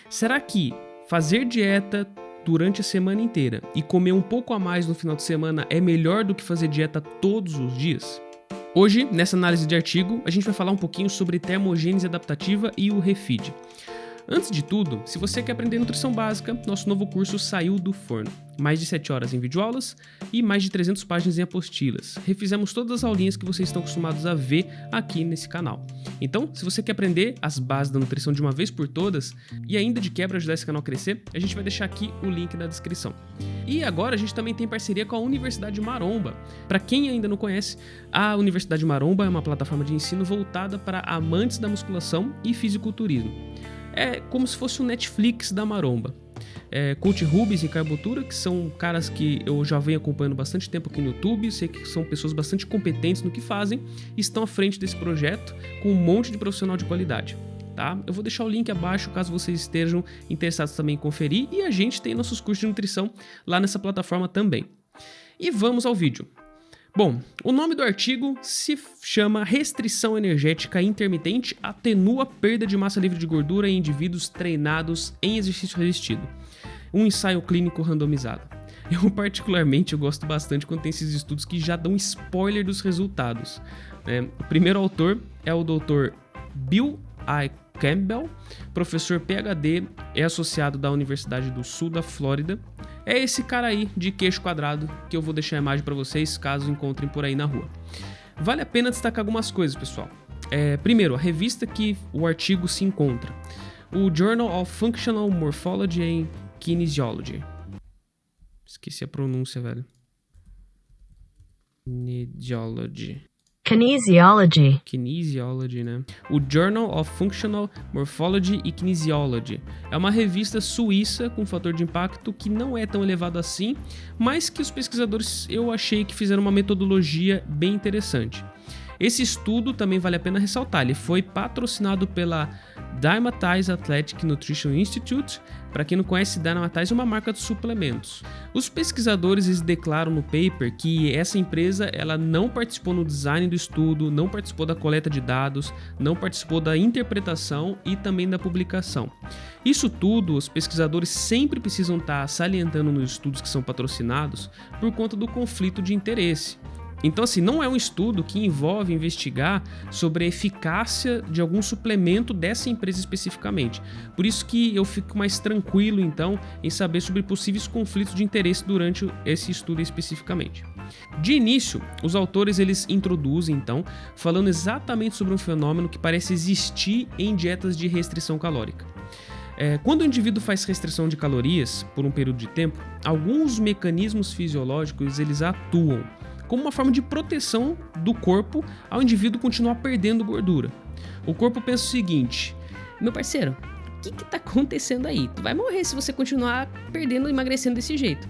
Será que fazer dieta durante a semana inteira e comer um pouco a mais no final de semana é melhor do que fazer dieta todos os dias? Hoje, nessa análise de artigo, a gente vai falar um pouquinho sobre termogênese adaptativa e o refeed. Antes de tudo, se você quer aprender nutrição básica, nosso novo curso saiu do forno. Mais de 7 horas em videoaulas e mais de 300 páginas em apostilas. Refizemos todas as aulinhas que vocês estão acostumados a ver aqui nesse canal. Então, se você quer aprender as bases da nutrição de uma vez por todas e ainda de quebra ajudar esse canal a crescer, a gente vai deixar aqui o link na descrição. E agora a gente também tem parceria com a Universidade Maromba. Para quem ainda não conhece, a Universidade Maromba é uma plataforma de ensino voltada para amantes da musculação e fisiculturismo. É como se fosse o Netflix da Maromba. Coach Rubens e Carbotura, que são caras que eu já venho acompanhando bastante tempo aqui no YouTube, sei que são pessoas bastante competentes no que fazem, e estão à frente desse projeto com um monte de profissional de qualidade. Tá? Eu vou deixar o link abaixo caso vocês estejam interessados também em conferir, e a gente tem nossos cursos de nutrição lá nessa plataforma também. E vamos ao vídeo. Bom, o nome do artigo se chama Restrição Energética Intermitente atenua a perda de massa livre de gordura em indivíduos treinados em exercício resistido. Um ensaio clínico randomizado. Eu particularmente gosto bastante quando tem esses estudos que já dão spoiler dos resultados. O primeiro autor é o Dr. Bill I. Campbell, professor PhD, é associado da Universidade do Sul da Flórida. É esse cara aí de queixo quadrado que eu vou deixar a imagem para vocês caso encontrem por aí na rua. Vale a pena destacar algumas coisas, pessoal. Primeiro, a revista que o artigo se encontra. O Journal of Functional Morphology and Kinesiology. Esqueci a pronúncia, velho. Kinesiology, né? O Journal of Functional Morphology e Kinesiology é uma revista suíça com fator de impacto que não é tão elevado assim, mas que os pesquisadores eu achei que fizeram uma metodologia bem interessante. Esse estudo também vale a pena ressaltar, ele foi patrocinado pela Dymatize Athletic Nutrition Institute. Para quem não conhece, Dymatize é uma marca de suplementos. Os pesquisadores eles declaram no paper que essa empresa ela não participou no design do estudo, não participou da coleta de dados, não participou da interpretação e também da publicação. Isso tudo, os pesquisadores sempre precisam estar salientando nos estudos que são patrocinados por conta do conflito de interesse. Então, assim, não é um estudo que envolve investigar sobre a eficácia de algum suplemento dessa empresa especificamente. Por isso que eu fico mais tranquilo, então, em saber sobre possíveis conflitos de interesse durante esse estudo especificamente. De início, os autores eles introduzem, então, falando exatamente sobre um fenômeno que parece existir em dietas de restrição calórica. Quando o indivíduo faz restrição de calorias por um período de tempo, alguns mecanismos fisiológicos eles atuam como uma forma de proteção do corpo ao indivíduo continuar perdendo gordura. O corpo pensa o seguinte: meu parceiro, o que tá acontecendo aí? Tu vai morrer se você continuar perdendo e emagrecendo desse jeito.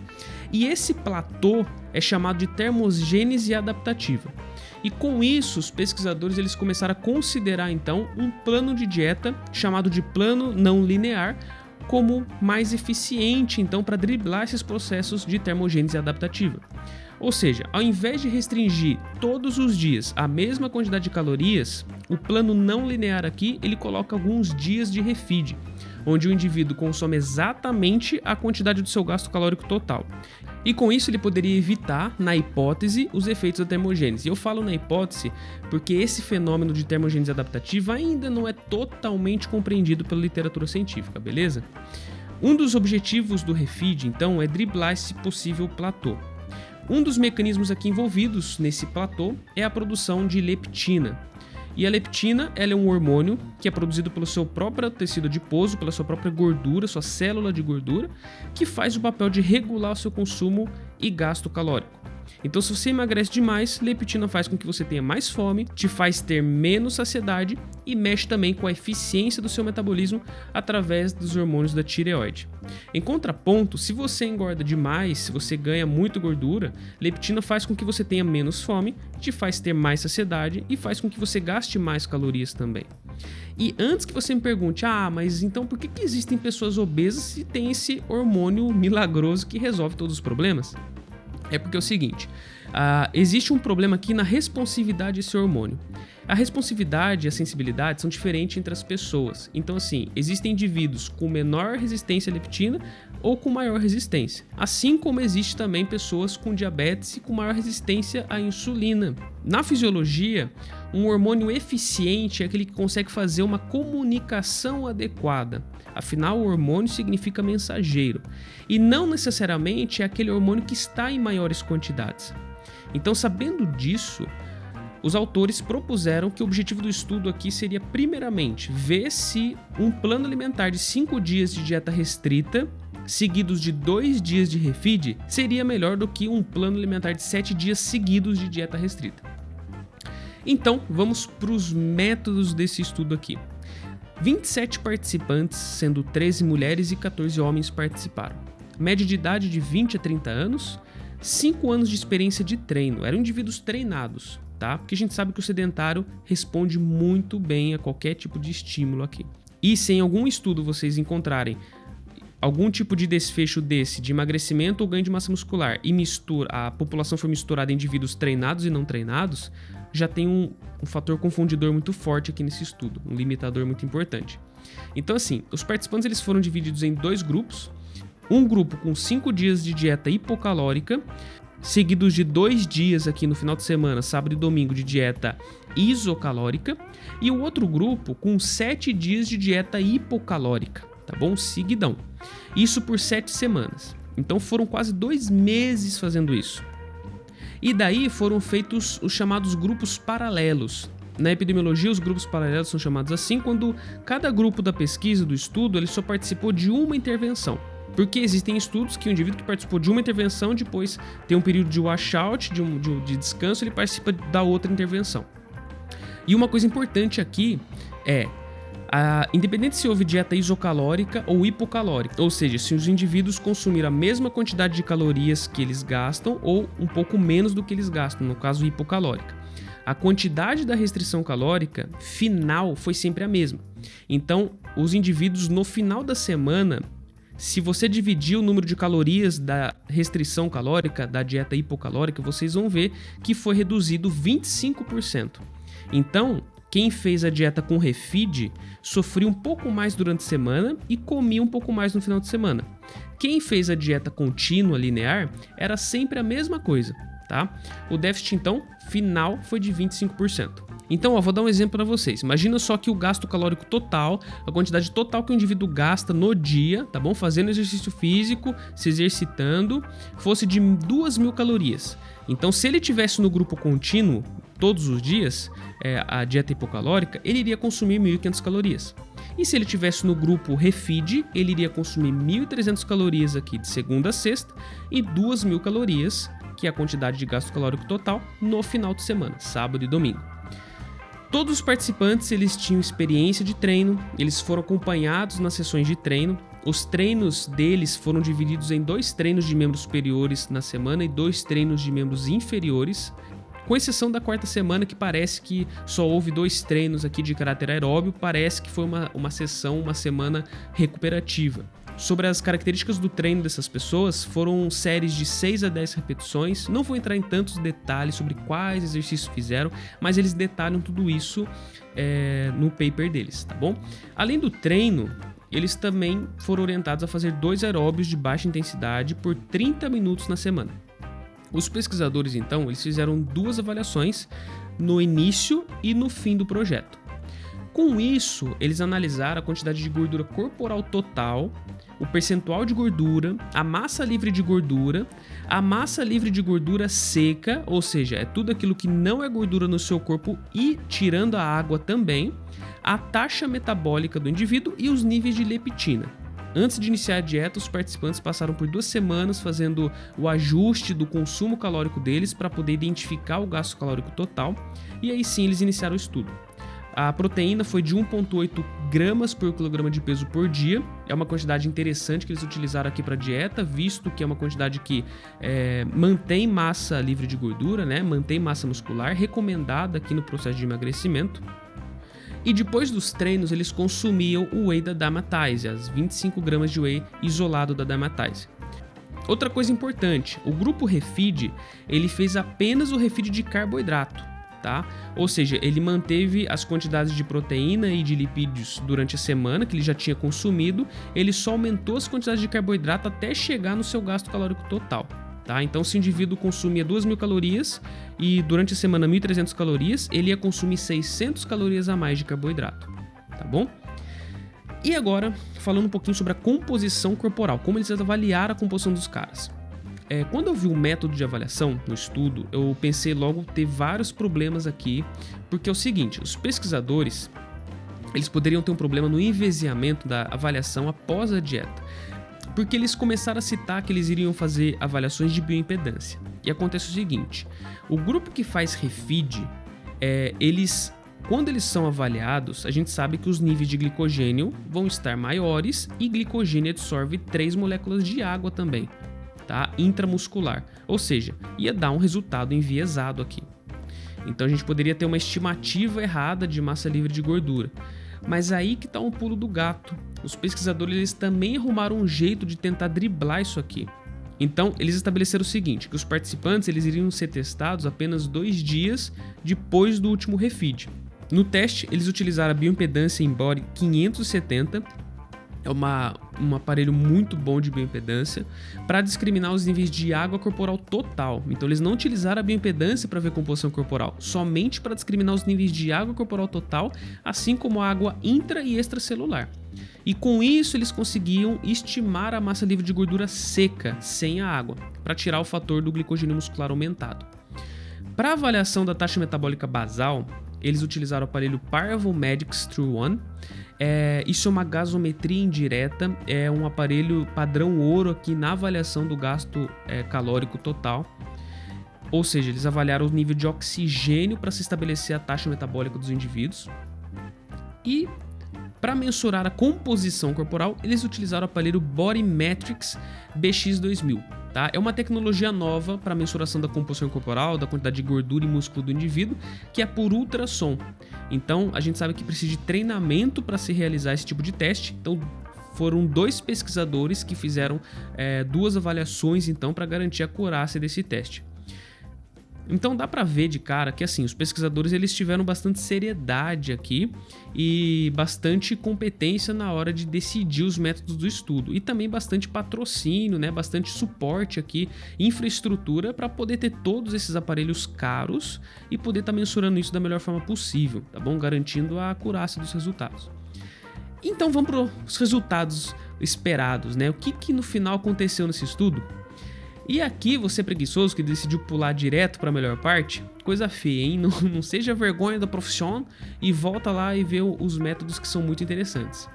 E esse platô é chamado de termogênese adaptativa. E com isso, os pesquisadores eles começaram a considerar então um plano de dieta chamado de plano não linear como mais eficiente então para driblar esses processos de termogênese adaptativa. Ou seja, ao invés de restringir todos os dias a mesma quantidade de calorias, o plano não linear aqui ele coloca alguns dias de refeed, onde o indivíduo consome exatamente a quantidade do seu gasto calórico total. E com isso ele poderia evitar, na hipótese, os efeitos da termogênese. E eu falo na hipótese porque esse fenômeno de termogênese adaptativa ainda não é totalmente compreendido pela literatura científica, beleza? Um dos objetivos do refeed, então, é driblar esse possível platô. Um dos mecanismos aqui envolvidos nesse platô é a produção de leptina. E a leptina ela é um hormônio que é produzido pelo seu próprio tecido adiposo, pela sua própria gordura, sua célula de gordura, que faz o papel de regular o seu consumo e gasto calórico. Então, se você emagrece demais, leptina faz com que você tenha mais fome, te faz ter menos saciedade e mexe também com a eficiência do seu metabolismo através dos hormônios da tireoide. Em contraponto, se você engorda demais, se você ganha muito gordura, leptina faz com que você tenha menos fome, te faz ter mais saciedade e faz com que você gaste mais calorias também. E antes que você me pergunte, mas então por que existem pessoas obesas se tem esse hormônio milagroso que resolve todos os problemas? É porque é o seguinte, existe um problema aqui na responsividade desse hormônio. A responsividade e a sensibilidade são diferentes entre as pessoas. Então, assim, existem indivíduos com menor resistência à leptina ou com maior resistência. Assim como existe também pessoas com diabetes e com maior resistência à insulina. Na fisiologia, um hormônio eficiente é aquele que consegue fazer uma comunicação adequada. Afinal, o hormônio significa mensageiro. E não necessariamente é aquele hormônio que está em maiores quantidades. Então, sabendo disso, os autores propuseram que o objetivo do estudo aqui seria, primeiramente, ver se um plano alimentar de 5 dias de dieta restrita, seguidos de 2 dias de refeed, seria melhor do que um plano alimentar de 7 dias seguidos de dieta restrita. Então, vamos para os métodos desse estudo aqui. 27 participantes, sendo 13 mulheres e 14 homens, participaram. Média de idade de 20 a 30 anos, 5 anos de experiência de treino, eram indivíduos treinados, tá? Porque a gente sabe que o sedentário responde muito bem a qualquer tipo de estímulo aqui. E se em algum estudo vocês encontrarem algum tipo de desfecho desse, de emagrecimento ou ganho de massa muscular, e a população for misturada em indivíduos treinados e não treinados, já tem um fator confundidor muito forte aqui nesse estudo, um limitador muito importante. Então, assim, os participantes eles foram divididos em 2 grupos. Um grupo com 5 dias de dieta hipocalórica, seguidos de 2 dias aqui no final de semana, sábado e domingo, de dieta isocalórica, e o outro grupo com 7 dias de dieta hipocalórica, tá bom? Seguidão. Isso por 7 semanas. Então foram quase 2 meses fazendo isso. E daí foram feitos os chamados grupos paralelos. Na epidemiologia, os grupos paralelos são chamados assim quando cada grupo da pesquisa, do estudo, ele só participou de uma intervenção. Porque existem estudos que o indivíduo que participou de uma intervenção, depois tem um período de washout, de descanso, ele participa da outra intervenção. E uma coisa importante aqui é, independente se houve dieta isocalórica ou hipocalórica, ou seja, se os indivíduos consumiram a mesma quantidade de calorias que eles gastam ou um pouco menos do que eles gastam, no caso hipocalórica. A quantidade da restrição calórica final foi sempre a mesma. Então, os indivíduos no final da semana, se você dividir o número de calorias da restrição calórica, da dieta hipocalórica, vocês vão ver que foi reduzido 25%. Então, quem fez a dieta com refeed sofria um pouco mais durante a semana e comia um pouco mais no final de semana. Quem fez a dieta contínua, linear, era sempre a mesma coisa, tá? O déficit, então, final foi de 25%. Então, vou dar um exemplo para vocês. Imagina só que o gasto calórico total, a quantidade total que o indivíduo gasta no dia, tá bom? Fazendo exercício físico, se exercitando, fosse de 2.000 calorias. Então, se ele tivesse no grupo contínuo, todos os dias, a dieta hipocalórica, ele iria consumir 1.500 calorias. E se ele tivesse no grupo refeed, ele iria consumir 1.300 calorias aqui de segunda a sexta e 2.000 calorias, que é a quantidade de gasto calórico total, no final de semana, sábado e domingo. Todos os participantes eles tinham experiência de treino, eles foram acompanhados nas sessões de treino. Os treinos deles foram divididos em 2 treinos de membros superiores na semana e 2 treinos de membros inferiores, com exceção da 4ª semana, que parece que só houve 2 treinos aqui de caráter aeróbio, parece que foi uma semana recuperativa. Sobre as características do treino dessas pessoas, foram séries de 6 a 10 repetições. Não vou entrar em tantos detalhes sobre quais exercícios fizeram, mas eles detalham tudo isso no paper deles, tá bom? Além do treino, eles também foram orientados a fazer 2 aeróbios de baixa intensidade por 30 minutos na semana. Os pesquisadores, então, eles fizeram 2 avaliações no início e no fim do projeto. Com isso, eles analisaram a quantidade de gordura corporal total, o percentual de gordura, a massa livre de gordura, a massa livre de gordura seca, ou seja, é tudo aquilo que não é gordura no seu corpo e tirando a água também, a taxa metabólica do indivíduo e os níveis de leptina. Antes de iniciar a dieta, os participantes passaram por 2 semanas fazendo o ajuste do consumo calórico deles para poder identificar o gasto calórico total, e aí sim eles iniciaram o estudo. A proteína foi de 1,8 gramas por quilograma de peso por dia. É uma quantidade interessante que eles utilizaram aqui para a dieta, visto que é uma quantidade que mantém massa livre de gordura, né? Mantém massa muscular, recomendada aqui no processo de emagrecimento. E depois dos treinos, eles consumiam o whey da Dymatize, as 25 gramas de whey isolado da Dymatize. Outra coisa importante, o grupo refeed, ele fez apenas o refeed de carboidrato. tá? Ou seja, ele manteve as quantidades de proteína e de lipídios durante a semana que ele já tinha consumido, ele só aumentou as quantidades de carboidrato até chegar no seu gasto calórico total. Tá? Então, se o indivíduo consumia 2.000 calorias e durante a semana 1.300 calorias, ele ia consumir 600 calorias a mais de carboidrato, tá bom? E agora, falando um pouquinho sobre a composição corporal, como eles avaliaram a composição dos caras. Quando eu vi o método de avaliação no estudo, eu pensei logo ter vários problemas aqui, porque é o seguinte, os pesquisadores, eles poderiam ter um problema no enviesamento da avaliação após a dieta, porque eles começaram a citar que eles iriam fazer avaliações de bioimpedância. E acontece o seguinte, o grupo que faz refeed, quando eles são avaliados, a gente sabe que os níveis de glicogênio vão estar maiores e glicogênio absorve 3 moléculas de água também, tá? Intramuscular, ou seja, ia dar um resultado enviesado aqui. Então a gente poderia ter uma estimativa errada de massa livre de gordura. Mas aí que está um pulo do gato. Os pesquisadores eles também arrumaram um jeito de tentar driblar isso aqui. Então, eles estabeleceram o seguinte, que os participantes eles iriam ser testados apenas 2 dias depois do último refeed. No teste, eles utilizaram a bioimpedância Embody 570, é um aparelho muito bom de bioimpedância, para discriminar os níveis de água corporal total. Então, eles não utilizaram a bioimpedância para ver composição corporal, somente para discriminar os níveis de água corporal total, assim como a água intra e extracelular. E com isso, eles conseguiam estimar a massa livre de gordura seca, sem a água, para tirar o fator do glicogênio muscular aumentado. Para avaliação da taxa metabólica basal, eles utilizaram o aparelho ParvoMedics True One. Isso é uma gasometria indireta, é um aparelho padrão ouro aqui na avaliação do gasto calórico total. Ou seja, eles avaliaram o nível de oxigênio para se estabelecer a taxa metabólica dos indivíduos. E para mensurar a composição corporal, eles utilizaram o aparelho BodyMetrics BX2000. Tá? É uma tecnologia nova para mensuração da composição corporal, da quantidade de gordura e músculo do indivíduo, que é por ultrassom. Então, a gente sabe que precisa de treinamento para se realizar esse tipo de teste. Então, foram 2 pesquisadores que fizeram 2 avaliações então, para garantir a acurácia desse teste. Então dá para ver de cara que assim, os pesquisadores eles tiveram bastante seriedade aqui e bastante competência na hora de decidir os métodos do estudo e também bastante patrocínio, né, bastante suporte aqui, infraestrutura para poder ter todos esses aparelhos caros e poder estar mensurando isso da melhor forma possível, tá bom? Garantindo a acurácia dos resultados. Então vamos para os resultados esperados, né? O que no final aconteceu nesse estudo? E aqui, você preguiçoso que decidiu pular direto para a melhor parte, coisa feia, hein? Não seja vergonha da profissão e volta lá e vê os métodos que são muito interessantes.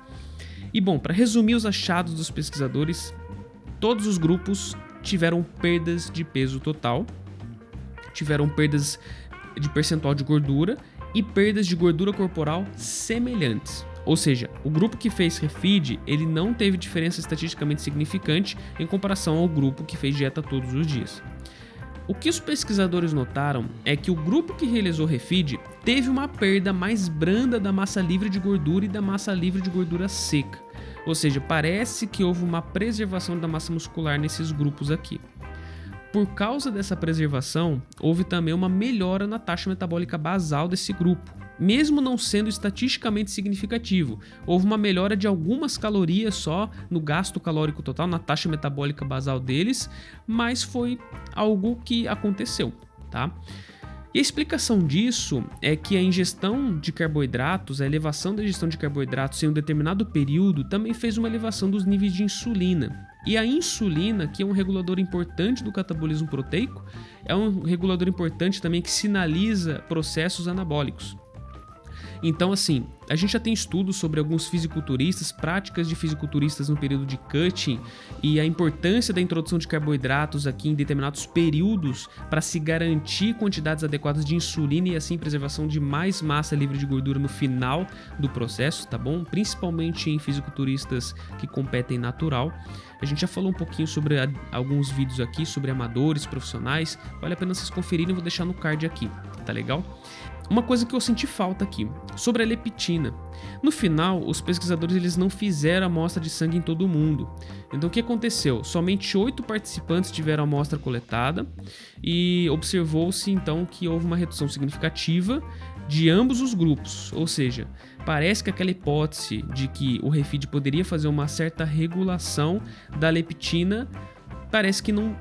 E bom, para resumir os achados dos pesquisadores, todos os grupos tiveram perdas de peso total, tiveram perdas de percentual de gordura e perdas de gordura corporal semelhantes. Ou seja, o grupo que fez refeed, ele não teve diferença estatisticamente significante em comparação ao grupo que fez dieta todos os dias. O que os pesquisadores notaram é que o grupo que realizou refeed teve uma perda mais branda da massa livre de gordura e da massa livre de gordura seca. Ou seja, parece que houve uma preservação da massa muscular nesses grupos aqui. Por causa dessa preservação, houve também uma melhora na taxa metabólica basal desse grupo. Mesmo não sendo estatisticamente significativo, houve uma melhora de algumas calorias só no gasto calórico total, na taxa metabólica basal deles, mas foi algo que aconteceu, tá? E a explicação disso é que a ingestão de carboidratos, a elevação da ingestão de carboidratos em um determinado período também fez uma elevação dos níveis de insulina. E a insulina, que é um regulador importante do catabolismo proteico, é um regulador importante também que sinaliza processos anabólicos. Então, assim, a gente já tem estudos sobre alguns fisiculturistas, práticas de fisiculturistas no período de cutting e a importância da introdução de carboidratos aqui em determinados períodos para se garantir quantidades adequadas de insulina e assim preservação de mais massa livre de gordura no final do processo, tá bom? Principalmente em fisiculturistas que competem natural. A gente já falou um pouquinho sobre alguns vídeos aqui sobre amadores, profissionais, vale a pena vocês conferirem, eu vou deixar no card aqui, tá legal? uma coisa que eu senti falta aqui, sobre a leptina. No final, os pesquisadores eles não fizeram amostra de sangue em todo mundo. Então o que aconteceu? Somente 8 participantes tiveram a amostra coletada e observou-se então que houve uma redução significativa de ambos os grupos, ou seja, parece que aquela hipótese de que o refeed poderia fazer uma certa regulação da leptina, parece que não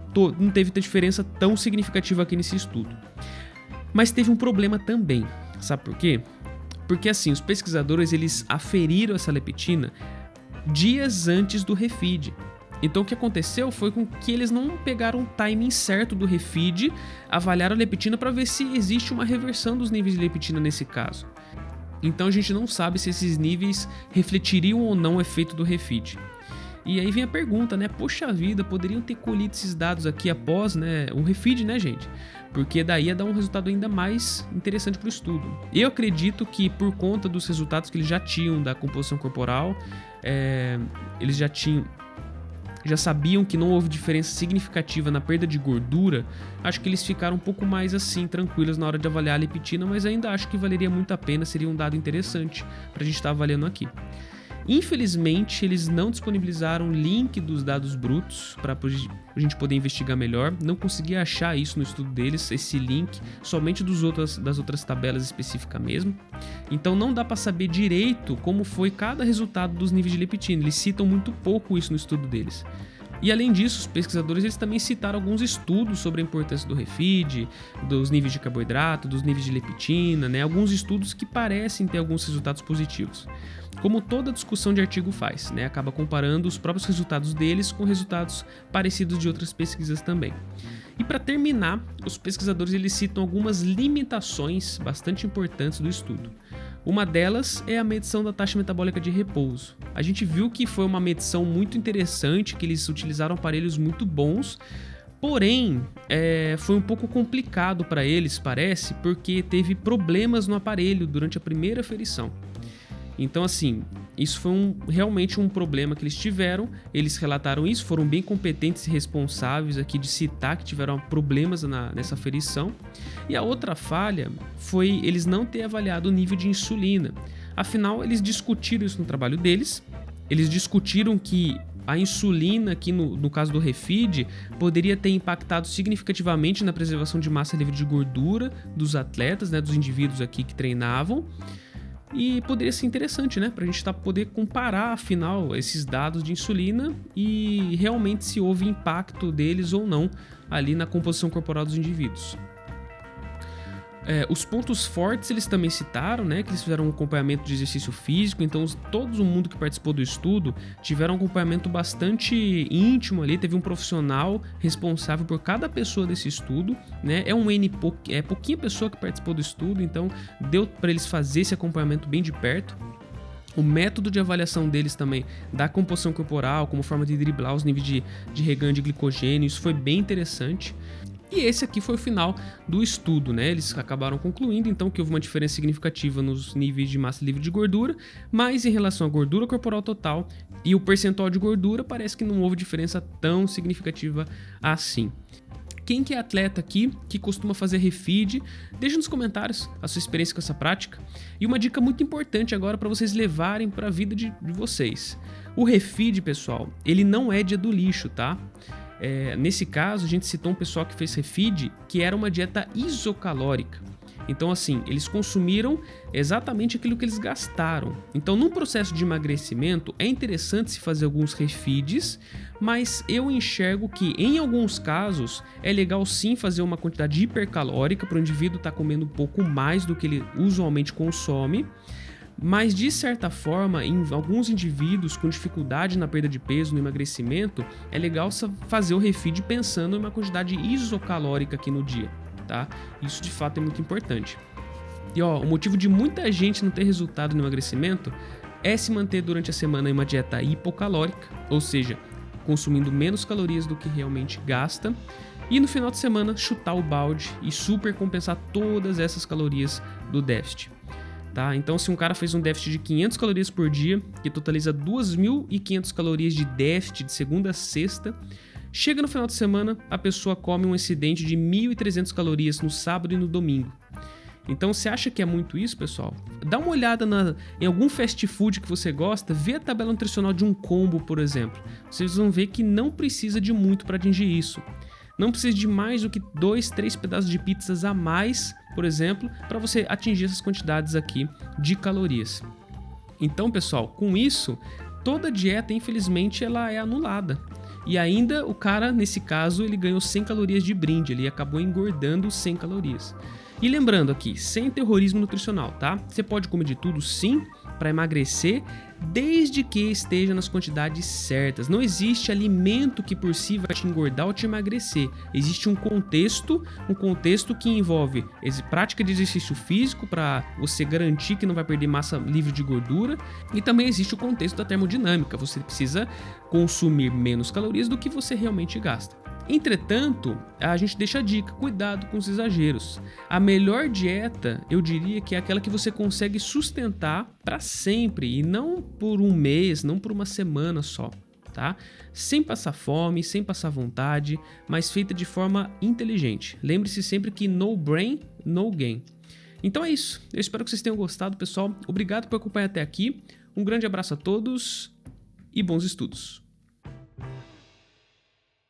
teve diferença tão significativa aqui nesse estudo. Mas teve um problema também, sabe por quê? Porque assim, os pesquisadores eles aferiram essa leptina dias antes do refeed. Então o que aconteceu foi com que eles não pegaram o timing certo do refeed, avaliaram a leptina para ver se existe uma reversão dos níveis de leptina nesse caso. Então a gente não sabe se esses níveis refletiriam ou não o efeito do refeed. E aí vem a pergunta, né? Poxa vida, poderiam ter colhido esses dados aqui após, né, um refeed, né, gente? Porque daí ia dar um resultado ainda mais interessante para o estudo. Eu acredito que por conta dos resultados que eles já tinham da composição corporal, eles já sabiam que não houve diferença significativa na perda de gordura, acho que eles ficaram um pouco mais assim, tranquilos na hora de avaliar a leptina, mas ainda acho que valeria muito a pena, seria um dado interessante para a gente estar avaliando aqui. Infelizmente, eles não disponibilizaram o link dos dados brutos para a gente poder investigar melhor. Não consegui achar isso no estudo deles, esse link, somente das outras tabelas específicas mesmo. Então não dá para saber direito como foi cada resultado dos níveis de leptina. Eles citam muito pouco isso no estudo deles. E além disso, os pesquisadores eles também citaram alguns estudos sobre a importância do refeed, dos níveis de carboidrato, dos níveis de leptina, né? Alguns estudos que parecem ter alguns resultados positivos. Como toda discussão de artigo faz, né? Acaba comparando os próprios resultados deles com resultados parecidos de outras pesquisas também. E para terminar, os pesquisadores eles citam algumas limitações bastante importantes do estudo. Uma delas é a medição da taxa metabólica de repouso. A gente viu que foi uma medição muito interessante, que eles utilizaram aparelhos muito bons, porém foi um pouco complicado para eles, parece, porque teve problemas no aparelho durante a primeira aferição. Então, assim, isso foi realmente um problema que eles tiveram, eles relataram isso, foram bem competentes e responsáveis aqui de citar que tiveram problemas nessa aferição. E a outra falha foi eles não terem avaliado o nível de insulina. Afinal, eles discutiram isso no trabalho deles, eles discutiram que a insulina aqui no caso do refeed poderia ter impactado significativamente na preservação de massa livre de gordura dos atletas, né, dos indivíduos aqui que treinavam. E poderia ser interessante, né, para a gente poder comparar, afinal, esses dados de insulina e realmente se houve impacto deles ou não ali na composição corporal dos indivíduos. Os pontos fortes eles também citaram, né, que eles fizeram um acompanhamento de exercício físico, então todo mundo que participou do estudo tiveram um acompanhamento bastante íntimo ali, teve um profissional responsável por cada pessoa desse estudo, né, pouquinha pessoa que participou do estudo, então deu para eles fazer esse acompanhamento bem de perto. O método de avaliação deles também da composição corporal, como forma de driblar os níveis de reganho de glicogênio, isso foi bem interessante. E esse aqui foi o final do estudo, né? Eles acabaram concluindo então que houve uma diferença significativa nos níveis de massa livre de gordura, mas em relação à gordura corporal total e o percentual de gordura parece que não houve diferença tão significativa assim. Quem que é atleta aqui, que costuma fazer refeed, deixa nos comentários a sua experiência com essa prática. E uma dica muito importante agora para vocês levarem para a vida de vocês. O refeed, pessoal, ele não é dia do lixo, tá? Nesse caso, a gente citou um pessoal que fez refeed, que era uma dieta isocalórica. Então, assim, eles consumiram exatamente aquilo que eles gastaram. Então, num processo de emagrecimento, é interessante se fazer alguns refeeds, mas eu enxergo que, em alguns casos, é legal sim fazer uma quantidade hipercalórica para o indivíduo estar comendo um pouco mais do que ele usualmente consome. Mas, de certa forma, em alguns indivíduos com dificuldade na perda de peso, no emagrecimento, é legal fazer o refeed pensando em uma quantidade isocalórica aqui no dia, tá? Isso, de fato, é muito importante. E, o motivo de muita gente não ter resultado no emagrecimento é se manter durante a semana em uma dieta hipocalórica, ou seja, consumindo menos calorias do que realmente gasta, e no final de semana chutar o balde e supercompensar todas essas calorias do déficit. Tá? Então, se um cara fez um déficit de 500 calorias por dia, que totaliza 2.500 calorias de déficit de segunda a sexta, chega no final de semana, a pessoa come um excedente de 1.300 calorias no sábado e no domingo. Então, você acha que é muito isso, pessoal? Dá uma olhada em algum fast food que você gosta, vê a tabela nutricional de um combo, por exemplo. Vocês vão ver que não precisa de muito para atingir isso. Não precisa de mais do que 2, 3 pedaços de pizzas a mais, por exemplo, para você atingir essas quantidades aqui de calorias. Então, pessoal, com isso, toda dieta, infelizmente, ela é anulada. E ainda o cara, nesse caso, ele ganhou 100 calorias de brinde, ele acabou engordando 100 calorias. E lembrando aqui, sem terrorismo nutricional, tá? Você pode comer de tudo, sim, para emagrecer, desde que esteja nas quantidades certas. Não existe alimento que por si vai te engordar ou te emagrecer. Existe um contexto que envolve prática de exercício físico para você garantir que não vai perder massa livre de gordura, e também existe o contexto da termodinâmica. Você precisa consumir menos calorias do que você realmente gasta. Entretanto, a gente deixa a dica, cuidado com os exageros. A melhor dieta, eu diria que é aquela que você consegue sustentar para sempre e não por um mês, não por uma semana só, tá? Sem passar fome, sem passar vontade, mas feita de forma inteligente. Lembre-se sempre que no brain, no gain. Então é isso, eu espero que vocês tenham gostado, pessoal. Obrigado por acompanhar até aqui, um grande abraço a todos e bons estudos.